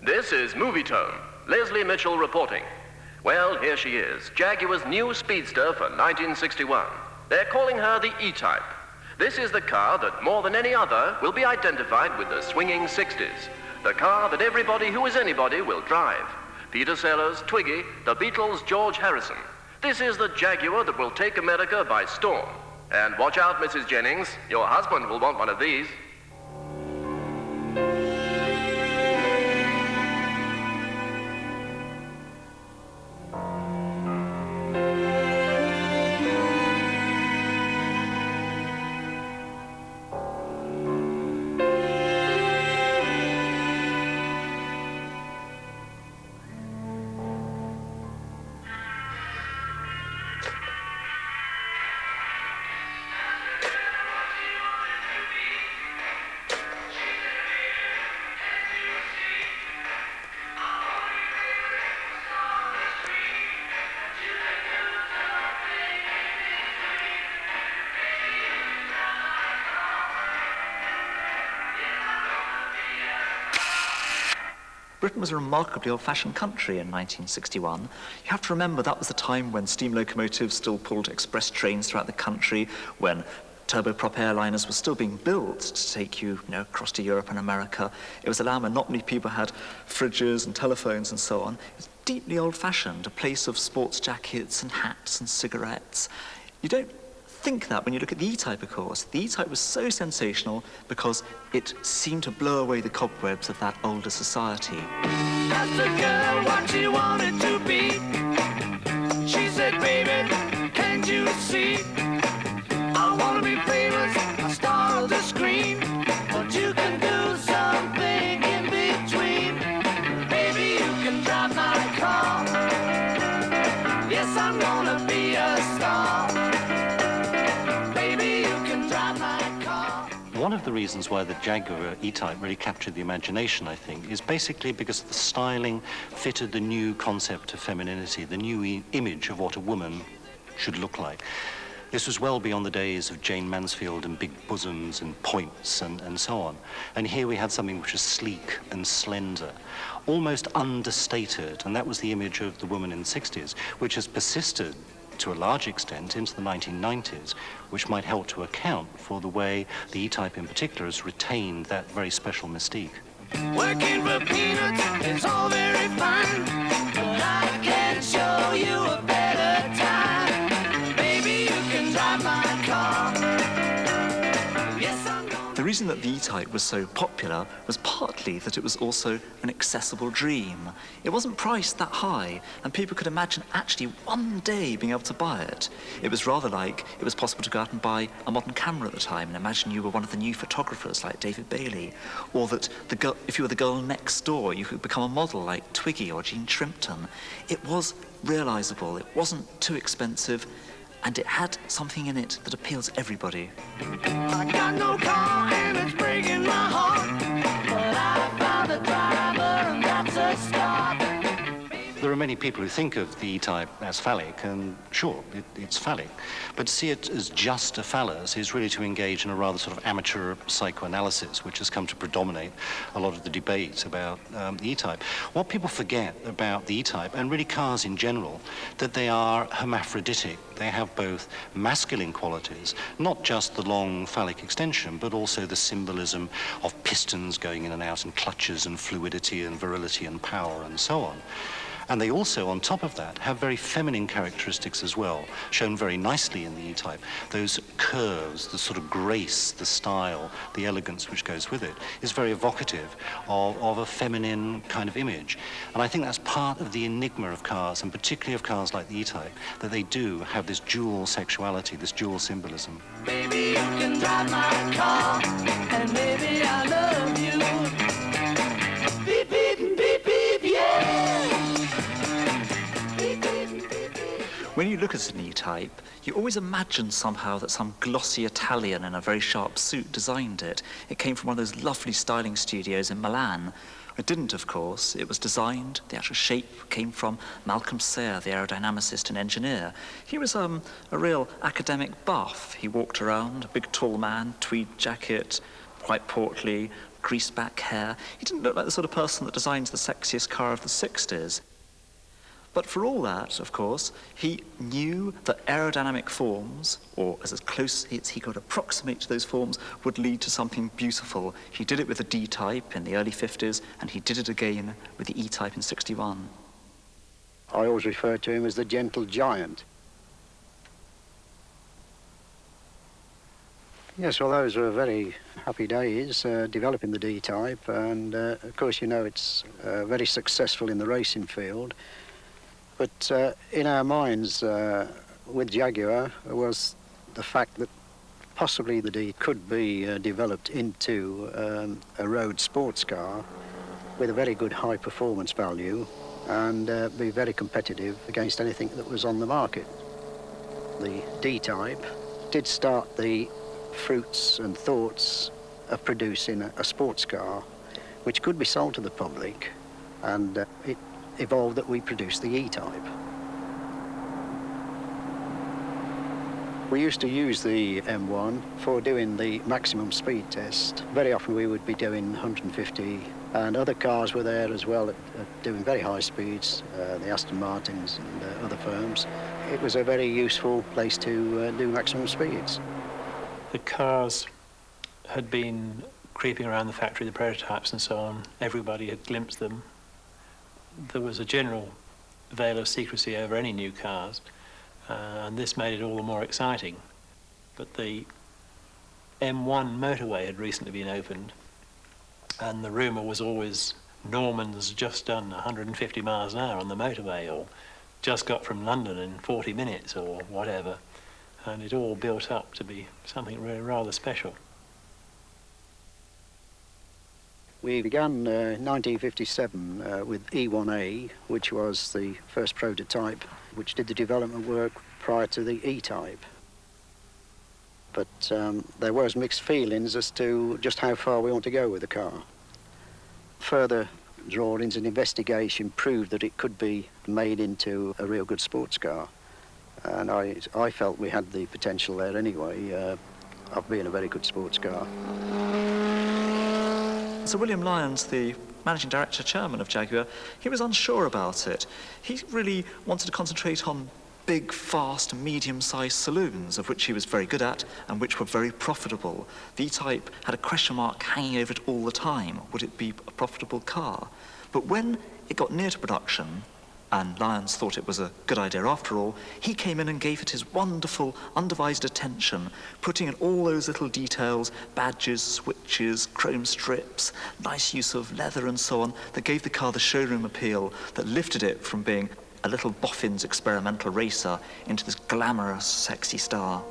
This is Movie Tone. Leslie Mitchell reporting. Well, here she is, Jaguar's new speedster for 1961. They're calling her the E-Type. This is the car that, more than any other, will be identified with the swinging 60s. The car that everybody who is anybody will drive. Peter Sellers, Twiggy, the Beatles' George Harrison. This is the Jaguar that will take America by storm. And watch out, Mrs. Jennings. Your husband will want one of these. Britain was a remarkably old-fashioned country in 1961. You have to remember that was the time when steam locomotives still pulled express trains throughout the country, when turboprop airliners were still being built to take you, across to Europe and America. It was a land where not many people had fridges and telephones and so on. It was deeply old-fashioned, a place of sports jackets and hats and cigarettes. You don't think that when you look at the E-Type, of course. The E-Type was so sensational because it seemed to blow away the cobwebs of that older society. Asked a girl what she wanted to be. She said, baby, can't you see? I want to be famous, a star of the screen, but you can do something in between. Baby, you can drive my car. Yes, I'm gonna be a star. One of the reasons why the Jaguar E-Type really captured the imagination, I think, is basically because the styling fitted the new concept of femininity, the new image of what a woman should look like. This was well beyond the days of Jane Mansfield and big bosoms and points and so on. And here we had something which was sleek and slender, almost understated, and that was the image of the woman in the 60s, which has persisted to a large extent into the 1990s, which might help to account for the way the E-Type in particular has retained that very special mystique. Working for peanuts is all very fine, but I can show you a better time. Baby, you can drive my car. Yes, I'm gonna... The reason that the E-Type was so popular was partly that it was also an accessible dream. It wasn't priced that high, and people could imagine actually one day being able to buy it. It was rather like it was possible to go out and buy a modern camera at the time and imagine you were one of the new photographers like David Bailey, or that if you were the girl next door, you could become a model like Twiggy or Jean Shrimpton. It was realizable, it wasn't too expensive, and it had something in it that appealed to everybody. I got no car and it's breaking my heart, but I found a driver and that's a start. There are many people who think of the E-Type as phallic, and sure, it's phallic, but to see it as just a phallus is really to engage in a rather sort of amateur psychoanalysis, which has come to predominate a lot of the debate about the E-Type. What people forget about the E-Type, and really cars in general, that they are hermaphroditic. They have both masculine qualities, not just the long phallic extension, but also the symbolism of pistons going in and out, and clutches and fluidity and virility and power and so on. And they also, on top of that, have very feminine characteristics as well, shown very nicely in the E-Type. Those curves, the sort of grace, the style, the elegance which goes with it, is very evocative of a feminine kind of image. And I think that's part of the enigma of cars, and particularly of cars like the E-Type, that they do have this dual sexuality, this dual symbolism. Baby, you can drive my car, and maybe I love you. Beep, beep, beep, beep, yeah. Beep, beep, beep, beep. When you look at an E-Type, you always imagine somehow that some glossy Italian in a very sharp suit designed it. It came from one of those lovely styling studios in Milan. It didn't, of course. It was designed, the actual shape came from Malcolm Sayer, the aerodynamicist and engineer. He was a real academic buff. He walked around, a big tall man, tweed jacket, quite portly, greased back hair. He didn't look like the sort of person that designs the sexiest car of the 60s. But for all that, of course, he knew that aerodynamic forms, or as close as he could approximate to those forms, would lead to something beautiful. He did it with the D-Type in the early 50s, and he did it again with the E-Type in 61. I always refer to him as the gentle giant. Yes, well, those were very happy days developing the D-Type, and of course, you know, it's very successful in the racing field. But in our minds with Jaguar was the fact that possibly the D could be developed into a road sports car with a very good high performance value and be very competitive against anything that was on the market. The D-Type did start the fruits and thoughts of producing a sports car which could be sold to the public, and it evolved that we produced the E-Type. We used to use the M1 for doing the maximum speed test. Very often we would be doing 150, and other cars were there as well at doing very high speeds, the Aston Martins and other firms. It was a very useful place to do maximum speeds. The cars had been creeping around the factory, the prototypes and so on. Everybody had glimpsed them. There was a general veil of secrecy over any new cars, and this made it all the more exciting. But the M1 motorway had recently been opened, and the rumour was always Norman's just done 150 miles an hour on the motorway, or just got from London in 40 minutes, or whatever. And it all built up to be something really rather special. We began in 1957 with E-1A, which was the first prototype which did the development work prior to the E-Type. But there was mixed feelings as to just how far we want to go with the car. Further drawings and investigation proved that it could be made into a real good sports car. And I felt we had the potential there anyway, of being a very good sports car. Sir William Lyons, the managing director, chairman of Jaguar, he was unsure about it. He really wanted to concentrate on big, fast, medium-sized saloons, of which he was very good at and which were very profitable. The E-Type had a question mark hanging over it all the time. Would it be a profitable car? But when it got near to production, and Lyons thought it was a good idea after all, he came in and gave it his wonderful, undivided attention, putting in all those little details, badges, switches, chrome strips, nice use of leather and so on, that gave the car the showroom appeal, that lifted it from being a little boffin's experimental racer into this glamorous, sexy star.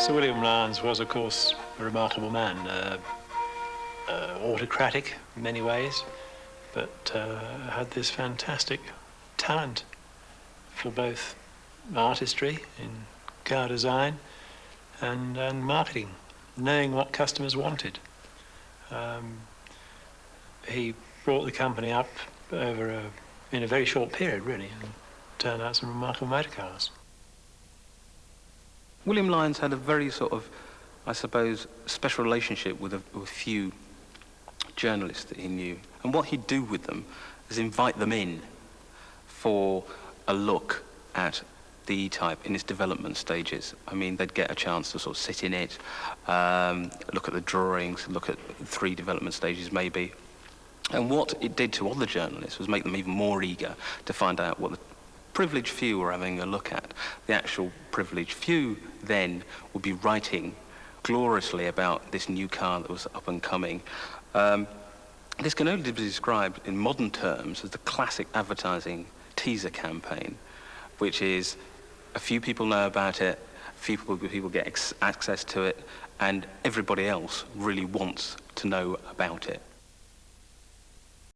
Sir William Lyons was, of course, a remarkable man, autocratic in many ways, but had this fantastic talent for both artistry in car design and marketing, knowing what customers wanted. He brought the company up in a very short period, really, and turned out some remarkable motor cars. William Lyons had a very sort of, I suppose, special relationship with a few journalists that he knew. And what he'd do with them is invite them in for a look at the E-Type in its development stages. I mean, they'd get a chance to sort of sit in it, look at the drawings, look at 3 development stages maybe. And what it did to other journalists was make them even more eager to find out what the privileged few were having a look at. The actual privileged few then would be writing gloriously about this new car that was up and coming. This can only be described in modern terms as the classic advertising teaser campaign, which is a few people know about it, a few people get access to it, and everybody else really wants to know about it.